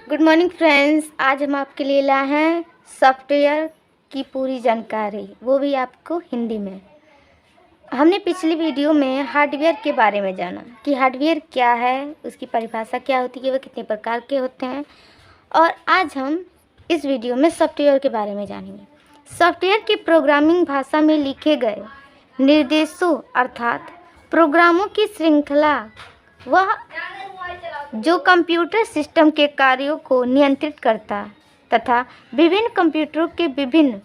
Good morning friends. आज हम आपके लिए लाए हैं सॉफ्टवेयर की पूरी जानकारी, वो भी आपको हिंदी में। हमने पिछली वीडियो में हार्डवेयर के बारे में जाना कि हार्डवेयर क्या है, उसकी परिभाषा क्या होती है, वह कितने प्रकार के होते हैं। और आज हम इस वीडियो में सॉफ्टवेयर के बारे में जानेंगे। सॉफ्टवेयर की प्रोग्रामिंग भाषा में लिखे गए निर्देशों अर्थात प्रोग्रामों की श्रृंखला, वह जो कंप्यूटर सिस्टम के कार्यों को नियंत्रित करता तथा विभिन्न कंप्यूटरों के विभिन्न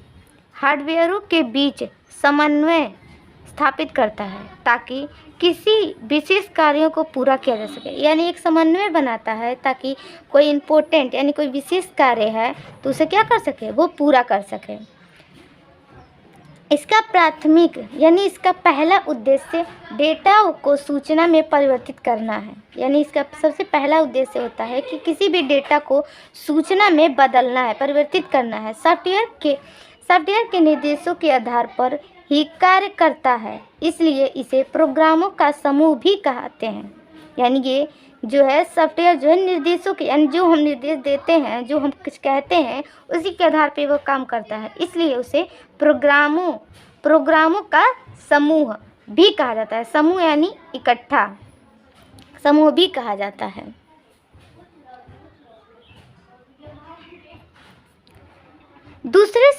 हार्डवेयरों के बीच समन्वय स्थापित करता है ताकि किसी विशेष कार्यों को पूरा किया जा सके। यानी एक समन्वय बनाता है ताकि कोई इम्पोर्टेंट यानी कोई विशेष कार्य है तो उसे क्या कर सके, वो पूरा कर सके। इसका प्राथमिक यानी इसका पहला उद्देश्य डेटा को सूचना में परिवर्तित करना है। यानी इसका सबसे पहला उद्देश्य होता है कि किसी भी डेटा को सूचना में बदलना है, परिवर्तित करना है। सॉफ्टवेयर के निर्देशों के आधार पर ही कार्य करता है, इसलिए इसे प्रोग्रामों का समूह भी कहते हैं। यानी ये जो है सॉफ्टवेयर जो है निर्देशों के यानी जो हम निर्देश देते हैं, जो हम कुछ कहते हैं, उसी के आधार पे वो काम करता है, इसलिए उसे प्रोग्रामों का समूह भी कहा जाता है। समूह यानी इकट्ठा, समूह भी कहा जाता है। दूसरे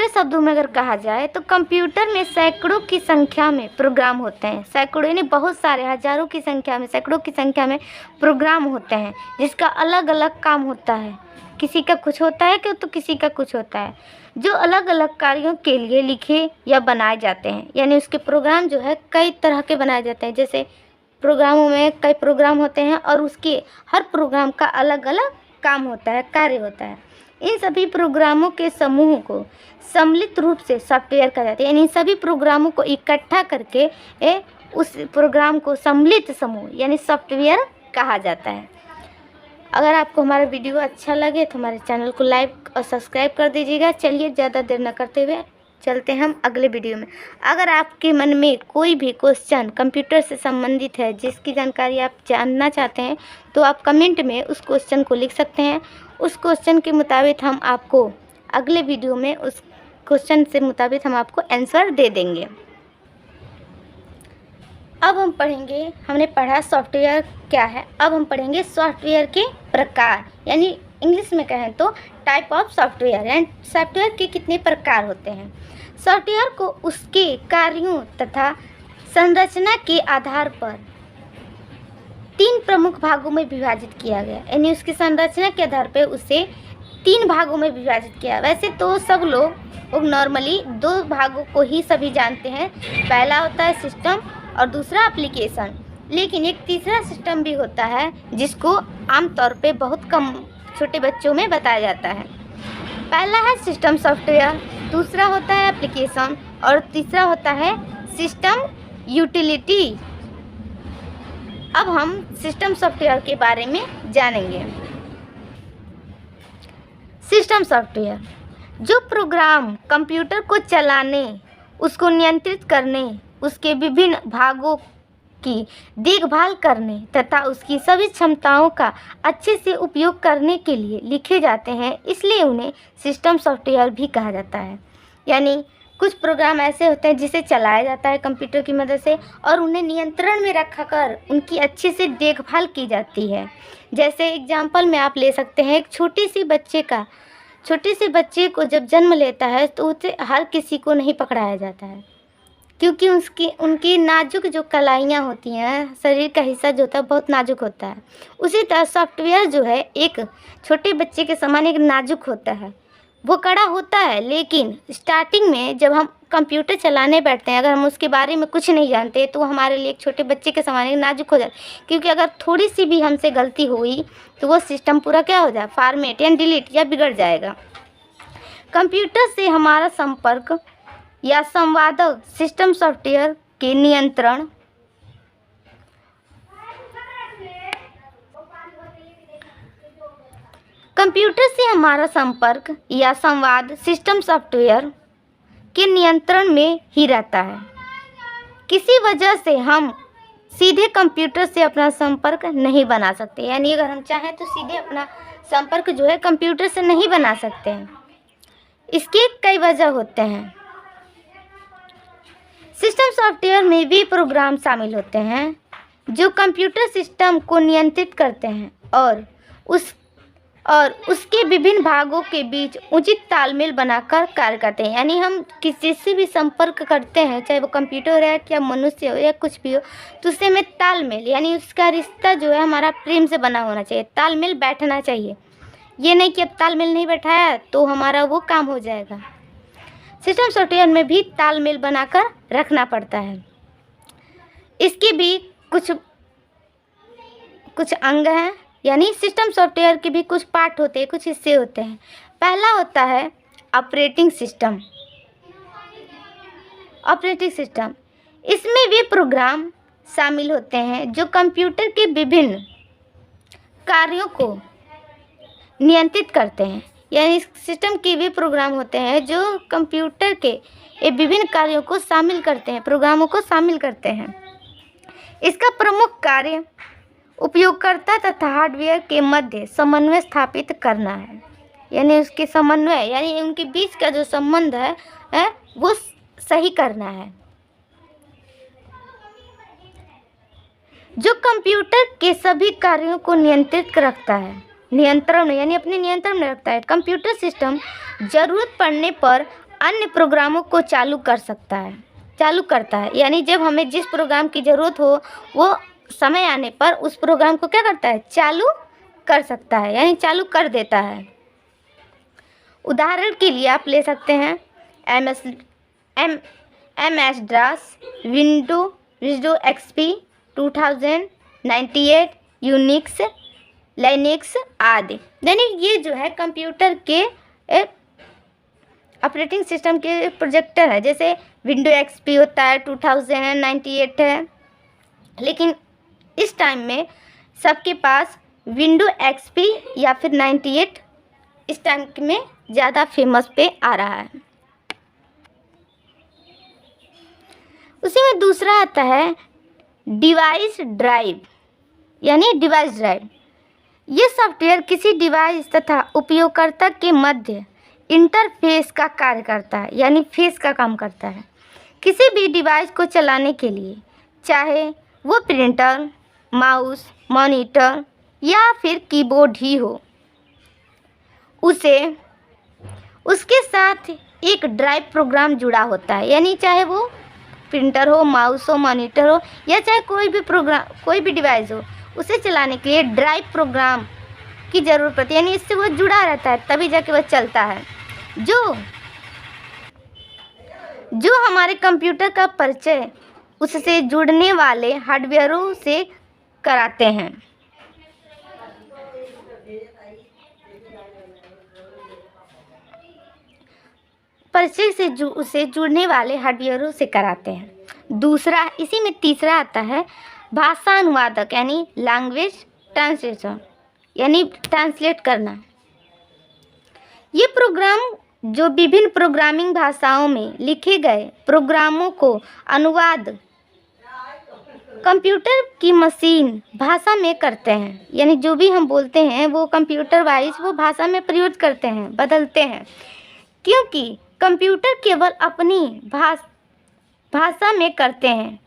शब्दों में अगर कहा जाए तो कंप्यूटर में सैकड़ों की संख्या में प्रोग्राम होते हैं। सैकड़ों यानी बहुत सारे, हजारों की संख्या में, सैकड़ों की संख्या में प्रोग्राम होते हैं जिसका अलग अलग काम होता है। किसी का कुछ होता है तो किसी का कुछ होता है, जो अलग अलग कार्यों के लिए लिखे या बनाए जाते हैं। यानी उसके प्रोग्राम जो है कई तरह के बनाए जाते हैं। जैसे प्रोग्रामों में कई प्रोग्राम होते हैं और उसके हर प्रोग्राम का अलग अलग काम होता है, कार्य होता है। इन सभी प्रोग्रामों के समूह को सम्मिलित रूप से सॉफ्टवेयर कहा जाता है। यानी इन सभी प्रोग्रामों को इकट्ठा करके उस प्रोग्राम को सम्मिलित समूह यानी सॉफ्टवेयर कहा जाता है। अगर आपको हमारा वीडियो अच्छा लगे तो हमारे चैनल को लाइक और सब्सक्राइब कर दीजिएगा। चलिए ज़्यादा देर न करते हुए चलते हैं हम अगले वीडियो में। अगर आपके मन में कोई भी क्वेश्चन कंप्यूटर से संबंधित है, जिसकी जानकारी आप जानना चाहते हैं, तो आप कमेंट में उस क्वेश्चन को लिख सकते हैं। उस क्वेश्चन के मुताबिक हम आपको अगले वीडियो में उस क्वेश्चन से मुताबिक हम आपको आंसर दे देंगे। अब हम पढ़ेंगे, हमने पढ़ा सॉफ्टवेयर क्या है, अब हम पढ़ेंगे सॉफ्टवेयर के प्रकार, यानी इंग्लिश में कहें तो type of software. And software के कितने प्रकार होते हैं। सॉफ्टवेयर को उसके कार्यों तथा संरचना के आधार पर 3 प्रमुख भागों में विभाजित किया गया। यानी उसकी संरचना के आधार पर उसे 3 भागों में विभाजित किया। वैसे तो सब लोग नॉर्मली 2 भागों को ही सभी जानते हैं, पहला होता है सिस्टम और दूसरा एप्लीकेशन। लेकिन एक तीसरा सिस्टम भी होता है जिसको आमतौर पे बहुत कम छोटे बच्चों में बताया जाता है। पहला है सिस्टम सॉफ्टवेयर, दूसरा होता है एप्लीकेशन और तीसरा होता है सिस्टम यूटिलिटी। अब हम सिस्टम सॉफ्टवेयर के बारे में जानेंगे। सिस्टम सॉफ्टवेयर जो प्रोग्राम कंप्यूटर को चलाने, उसको नियंत्रित करने, उसके विभिन्न भागों की देखभाल करने तथा उसकी सभी क्षमताओं का अच्छे से उपयोग करने के लिए लिखे जाते हैं, इसलिए उन्हें सिस्टम सॉफ्टवेयर भी कहा जाता है। यानी कुछ प्रोग्राम ऐसे होते हैं जिसे चलाया जाता है कंप्यूटर की मदद से और उन्हें नियंत्रण में रखकर उनकी अच्छे से देखभाल की जाती है। जैसे एग्जाम्पल में आप ले सकते हैं, एक छोटे से बच्चे को जब जन्म लेता है तो उसे हर किसी को नहीं पकड़ाया जाता है, क्योंकि उनकी नाजुक जो कलाइयाँ होती हैं, शरीर का हिस्सा जो होता है बहुत नाजुक होता है। उसी तरह सॉफ्टवेयर जो है एक छोटे बच्चे के समान एक नाजुक होता है, वो कड़ा होता है। लेकिन स्टार्टिंग में जब हम कंप्यूटर चलाने बैठते हैं, अगर हम उसके बारे में कुछ नहीं जानते तो हमारे लिए एक छोटे बच्चे के समान एक नाजुक हो जाता है, क्योंकि अगर थोड़ी सी भी हमसे गलती हुई तो वो सिस्टम पूरा क्या हो जाए, फॉर्मेट या डिलीट या बिगड़ जाएगा। कंप्यूटर से हमारा संपर्क या संवादक सिस्टम सॉफ्टवेयर के नियंत्रण, कंप्यूटर से हमारा संपर्क या संवाद सिस्टम सॉफ्टवेयर के नियंत्रण में ही रहता है। किसी वजह से हम सीधे कंप्यूटर से अपना संपर्क नहीं बना सकते। यानी अगर हम चाहें तो सीधे अपना संपर्क जो है कंप्यूटर से नहीं बना सकते हैं। इसके कई वजह होते हैं। सिस्टम सॉफ्टवेयर में वे प्रोग्राम शामिल होते हैं जो कंप्यूटर सिस्टम को नियंत्रित करते हैं और उसके विभिन्न भागों के बीच उचित तालमेल बनाकर कार्य करते हैं। यानी हम किसी से भी संपर्क करते हैं, चाहे वो कंप्यूटर है या मनुष्य हो या कुछ भी हो, तो उससे हमें तालमेल यानी उसका रिश्ता जो है हमारा प्रेम से बना होना चाहिए, तालमेल बैठना चाहिए। ये नहीं कि अब तालमेल नहीं बैठाया तो हमारा वो काम हो जाएगा। सिस्टम सॉफ्टवेयर में भी तालमेल बनाकर रखना पड़ता है। इसके भी कुछ अंग हैं, यानी सिस्टम सॉफ्टवेयर के भी कुछ पार्ट होते हैं, कुछ हिस्से होते हैं। पहला होता है ऑपरेटिंग सिस्टम। ऑपरेटिंग सिस्टम इसमें वे प्रोग्राम शामिल होते हैं जो कंप्यूटर के विभिन्न कार्यों को नियंत्रित करते हैं। यानी सिस्टम के वे प्रोग्राम होते हैं जो कंप्यूटर के विभिन्न कार्यों को शामिल करते हैं, प्रोग्रामों को शामिल करते हैं। इसका प्रमुख कार्य उपयोगकर्ता तथा हार्डवेयर के मध्य समन्वय स्थापित करना है। यानी उसके समन्वय यानी उनके बीच का जो संबंध है वो सही करना है। जो कंप्यूटर के सभी कार्यों को नियंत्रित रखता है, नियंत्रण यानी अपने नियंत्रण में रखता है। कंप्यूटर सिस्टम ज़रूरत पड़ने पर अन्य प्रोग्रामों को चालू करता है। यानी जब हमें जिस प्रोग्राम की ज़रूरत हो वो समय आने पर उस प्रोग्राम को क्या करता है, चालू कर सकता है, यानी चालू कर देता है। उदाहरण के लिए आप ले सकते हैं MS DOS, window XP 2098, Unix, Linux आदि। यानी ये जो है कंप्यूटर के ऑपरेटिंग सिस्टम के प्रोजेक्टर है। जैसे विंडो XP होता है 2098 है, लेकिन इस टाइम में सबके पास विंडो XP या फिर 98 इस टाइम में ज़्यादा फेमस पे आ रहा है। उसी में दूसरा आता है डिवाइस ड्राइव, यानी डिवाइस ड्राइव। ये सॉफ्टवेयर किसी डिवाइस तथा उपयोगकर्ता के मध्य इंटरफेस का कार्य करता है, यानी फेस का काम करता है। किसी भी डिवाइस को चलाने के लिए, चाहे वो प्रिंटर, माउस, मॉनिटर या फिर कीबोर्ड ही हो, उसके साथ एक ड्राइव प्रोग्राम जुड़ा होता है। यानी चाहे वो प्रिंटर हो, माउस हो, मॉनिटर हो या चाहे कोई भी डिवाइस हो, उसे चलाने के लिए ड्राइव प्रोग्राम की ज़रूरत पड़ती है। यानी इससे वो जुड़ा रहता है, तभी जाके वह चलता है। जो हमारे कंप्यूटर का परिचय उससे जुड़ने वाले हार्डवेयरों से कराते हैं। उसे जुड़ने वाले हार्डवेयरों से कराते हैं। दूसरा, इसी में तीसरा आता है भाषा अनुवादक, यानी लैंग्वेज ट्रांसलेशन, यानी ट्रांसलेट करना। ये प्रोग्राम जो विभिन्न प्रोग्रामिंग भाषाओं में लिखे गए प्रोग्रामों को अनुवाद कंप्यूटर की मशीन भाषा में करते हैं। यानी जो भी हम बोलते हैं वो कंप्यूटर वाइज वो भाषा में प्रयोग करते हैं, बदलते हैं, क्योंकि कंप्यूटर केवल अपनी भाषा में करते हैं।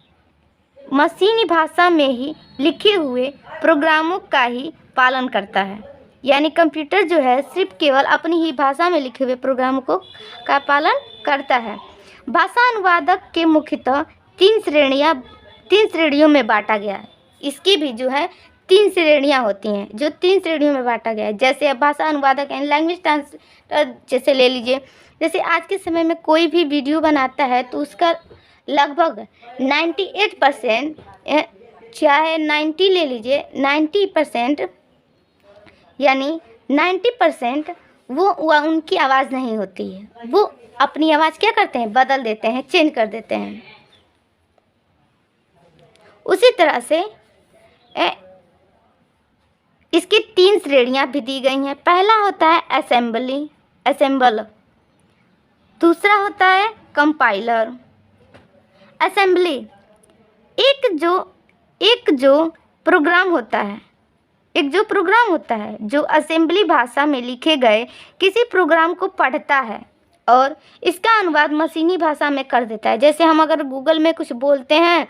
मशीनी भाषा में ही लिखे हुए प्रोग्रामों का ही पालन करता है। यानी कंप्यूटर जो है सिर्फ केवल अपनी ही भाषा में लिखे हुए प्रोग्रामों का पालन करता है। भाषा अनुवादक के मुख्यतः तीन श्रेणियों में बांटा गया है। इसकी भी जो है 3 श्रेणियां होती हैं, जो 3 श्रेणियों में बांटा गया है। जैसे अब भाषा अनुवादक यानी लैंग्वेज ट्रांसलेटर जैसे ले लीजिए, जैसे आज के समय में कोई भी वीडियो बनाता है तो उसका लगभग 98% चाहे 90 ले लीजिए, 90% यानी 90% वो उनकी आवाज़ नहीं होती है। वो अपनी आवाज़ क्या करते हैं, बदल देते हैं, चेंज कर देते हैं। उसी तरह से इसकी 3 श्रेणियां भी दी गई हैं। पहला होता है असेंबलर, दूसरा होता है कंपाइलर। असेंबली एक जो प्रोग्राम होता है एक जो प्रोग्राम होता है जो असेंबली भाषा में लिखे गए किसी प्रोग्राम को पढ़ता है और इसका अनुवाद मशीनी भाषा में कर देता है। जैसे हम अगर गूगल में कुछ बोलते हैं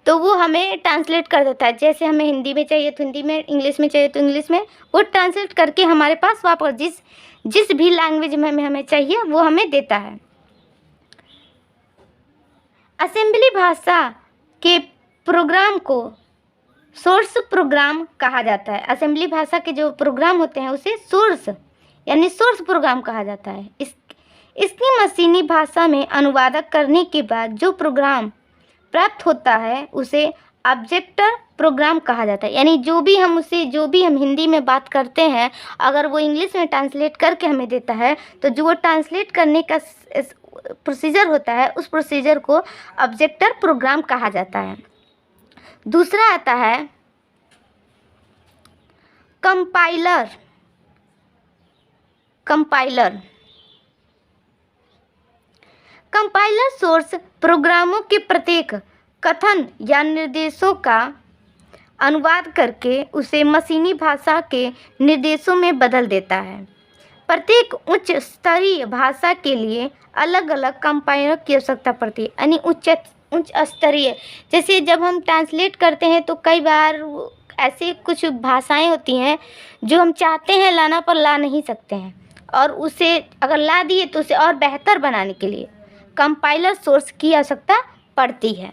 तो वो हमें ट्रांसलेट कर देता है। जैसे हमें हिंदी में चाहिए तो हिंदी में, इंग्लिश में चाहिए तो इंग्लिश में, वो ट्रांसलेट करके हमारे पास वापस जिस भी लैंग्वेज में हमें चाहिए वो हमें देता है। असेंबली भाषा के प्रोग्राम को सोर्स प्रोग्राम कहा जाता है। असेंबली भाषा के जो प्रोग्राम होते हैं उसे सोर्स यानी सोर्स प्रोग्राम कहा जाता है। इसकी मशीनी भाषा में अनुवादक करने के बाद जो प्रोग्राम प्राप्त होता है उसे ऑब्जेक्टर प्रोग्राम कहा जाता है। यानी जो भी हम हिंदी में बात करते हैं अगर वो इंग्लिश में ट्रांसलेट करके हमें देता है तो जो वो ट्रांसलेट करने का प्रोसीजर होता है उस प्रोसीजर को ऑब्जेक्टर प्रोग्राम कहा जाता है। दूसरा आता है कंपाइलर। कंपाइलर सोर्स प्रोग्रामों के प्रत्येक कथन या निर्देशों का अनुवाद करके उसे मशीनी भाषा के निर्देशों में बदल देता है। प्रत्येक उच्च स्तरीय भाषा के लिए अलग अलग कंपाइलर की आवश्यकता पड़ती है। यानी उच्च स्तरीय, जैसे जब हम ट्रांसलेट करते हैं तो कई बार ऐसे कुछ भाषाएं होती हैं जो हम चाहते हैं लाना पर ला नहीं सकते हैं, और उसे अगर ला दिए तो उसे और बेहतर बनाने के लिए कंपाइलर सोर्स की आवश्यकता पड़ती है।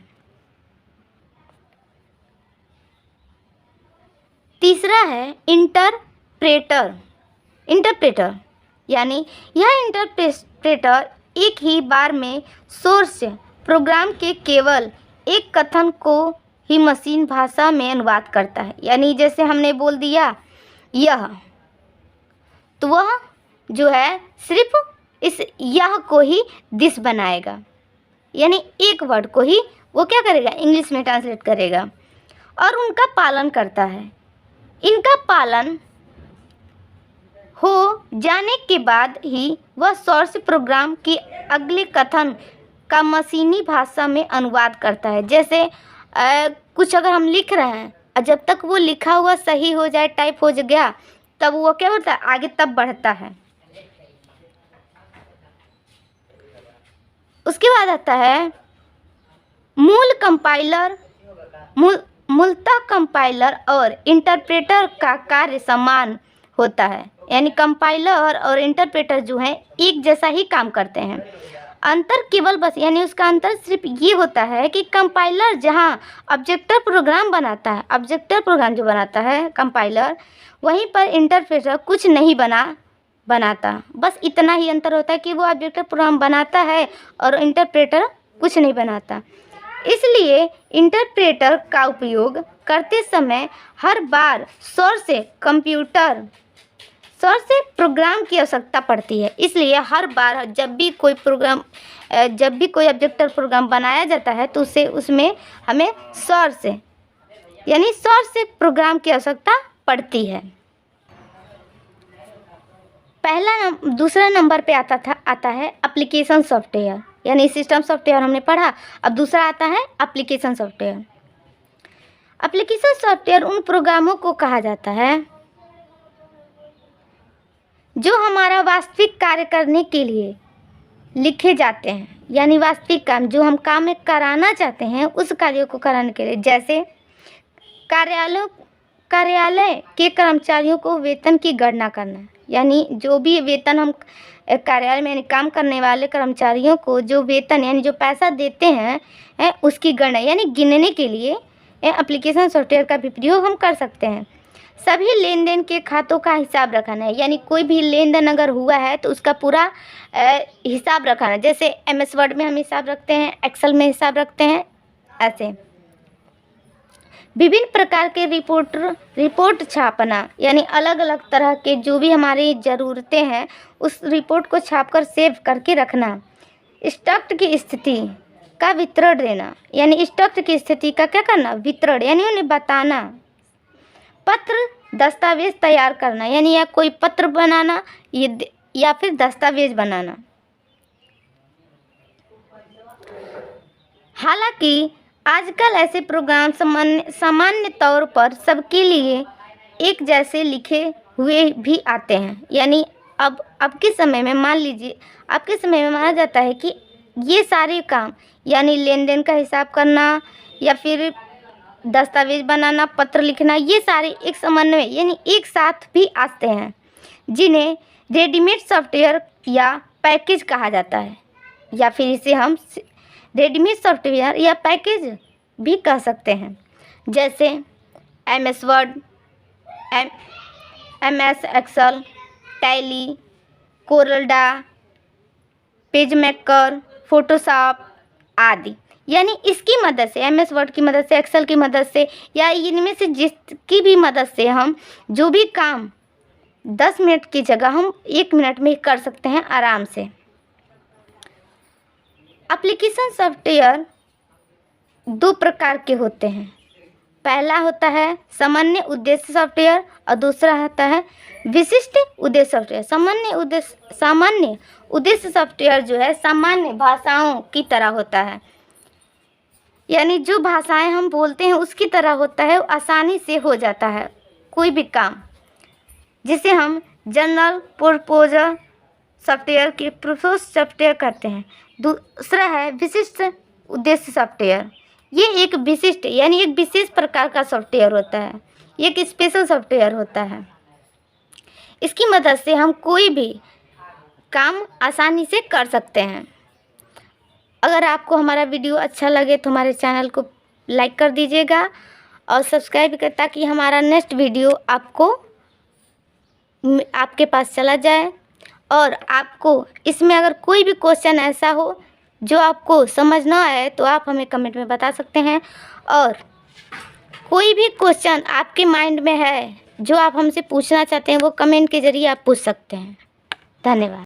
तीसरा है इंटरप्रेटर। यानी यह इंटरप्रेटर एक ही बार में सोर्स प्रोग्राम के केवल एक कथन को ही मशीन भाषा में अनुवाद करता है। यानी जैसे हमने बोल दिया यह, तो वह जो है सिर्फ इस यह को ही दिस बनाएगा, यानी एक वर्ड को ही वो क्या करेगा, इंग्लिश में ट्रांसलेट करेगा और उनका पालन करता है। इनका पालन हो जाने के बाद ही वह सोर्स प्रोग्राम के अगले कथन का मशीनी भाषा में अनुवाद करता है। जैसे कुछ अगर हम लिख रहे हैं और जब तक वो लिखा हुआ सही हो जाए, टाइप हो गया, तब वो क्या होता है, आगे तब बढ़ता है। उसके बाद आता है मूलतः कंपाइलर और इंटरप्रेटर का कार्य समान होता है। यानी कंपाइलर और इंटरप्रेटर जो हैं एक जैसा ही काम करते हैं। अंतर केवल बस, यानी उसका अंतर सिर्फ ये होता है कि कंपाइलर जहाँ ऑब्जेक्टर प्रोग्राम बनाता है, ऑब्जेक्टर प्रोग्राम जो बनाता है कंपाइलर, वहीं पर इंटरप्रेटर कुछ नहीं बनाता। बस इतना ही अंतर होता है कि वो ऑब्जेक्टर प्रोग्राम बनाता है और इंटरप्रेटर कुछ नहीं बनाता। इसलिए इंटरप्रेटर का उपयोग करते समय हर बार सोर्स से प्रोग्राम की आवश्यकता पड़ती है। इसलिए हर बार जब भी कोई ऑब्जेक्टर प्रोग्राम बनाया जाता है तो उसमें हमें सोर्स से प्रोग्राम की आवश्यकता पड़ती है। दूसरा नंबर पे आता है एप्लीकेशन सॉफ्टवेयर। यानी सिस्टम सॉफ्टवेयर हमने पढ़ा, अब दूसरा आता है एप्लीकेशन सॉफ्टवेयर। एप्लीकेशन सॉफ्टवेयर उन प्रोग्रामों को कहा जाता है जो हमारा वास्तविक कार्य करने के लिए लिखे जाते हैं। यानी वास्तविक काम जो हम काम कराना चाहते हैं उस कार्य को कराने के लिए, जैसे कार्यालय के कर्मचारियों को वेतन की गणना करना। यानी जो भी वेतन हम कार्यालय में यानी काम करने वाले कर्मचारियों को जो वेतन यानी जो पैसा देते हैं उसकी गणना यानी गिनने के लिए एप्लीकेशन सॉफ्टवेयर का भी प्रयोग हम कर सकते हैं। सभी लेन देन के खातों का हिसाब रखना है। यानी कोई भी लेन देन अगर हुआ है तो उसका पूरा हिसाब रखना। जैसे MS वर्ड में हम हिसाब रखते हैं, एक्सेल में हिसाब रखते हैं, ऐसे। विभिन्न प्रकार के रिपोर्ट छापना। यानी अलग अलग तरह के जो भी हमारी ज़रूरतें हैं उस रिपोर्ट को छापकर सेव करके रखना। स्टॉक की स्थिति का विवरण देना। यानी स्टॉक की स्थिति का क्या करना, विवरण, यानी उन्हें बताना। पत्र दस्तावेज तैयार करना। यानी या कोई पत्र बनाना या फिर दस्तावेज बनाना। हालांकि आजकल ऐसे प्रोग्राम सामान्य तौर पर सबके लिए एक जैसे लिखे हुए भी आते हैं। यानी अब के समय में मान लीजिए, आपके समय में माना जाता है कि ये सारे काम यानी लेन देन का हिसाब करना या फिर दस्तावेज बनाना, पत्र लिखना, ये सारे एक समन्वय यानी एक साथ भी आते हैं, जिन्हें रेडीमेड सॉफ्टवेयर या पैकेज कहा जाता है, या फिर इसे हम रेडीमेड सॉफ्टवेयर या पैकेज भी कह सकते हैं। जैसे MS Word, MS Excel, Tally, CorelDRAW, PageMaker, Photoshop आदि। यानी इसकी मदद से, MS वर्ड की मदद से, एक्सेल की मदद से, या इनमें से जिसकी भी मदद से हम जो भी काम 10 मिनट की जगह हम 1 मिनट में कर सकते हैं आराम से। एप्लीकेशन सॉफ्टवेयर 2 प्रकार के होते हैं। पहला होता है सामान्य उद्देश्य सॉफ्टवेयर और दूसरा होता है विशिष्ट उद्देश्य सॉफ्टवेयर। सामान्य उद्देश्य सॉफ्टवेयर जो है सामान्य भाषाओं की तरह होता है, यानी जो भाषाएं हम बोलते हैं उसकी तरह होता है, आसानी से हो जाता है कोई भी काम, जिसे हम जनरल पर्पस सॉफ्टवेयर कहते हैं। दूसरा है विशिष्ट उद्देश्य सॉफ्टवेयर। ये एक विशिष्ट यानी एक विशेष प्रकार का सॉफ्टवेयर होता है, एक स्पेशल सॉफ्टवेयर होता है। इसकी मदद से हम कोई भी काम आसानी से कर सकते हैं। अगर आपको हमारा वीडियो अच्छा लगे तो हमारे चैनल को लाइक कर दीजिएगा और सब्सक्राइब कर, ताकि हमारा नेक्स्ट वीडियो आपके पास चला जाए। और आपको इसमें अगर कोई भी क्वेश्चन ऐसा हो जो आपको समझ ना आए तो आप हमें कमेंट में बता सकते हैं, और कोई भी क्वेश्चन आपके माइंड में है जो आप हमसे पूछना चाहते हैं वो कमेंट के ज़रिए आप पूछ सकते हैं। धन्यवाद।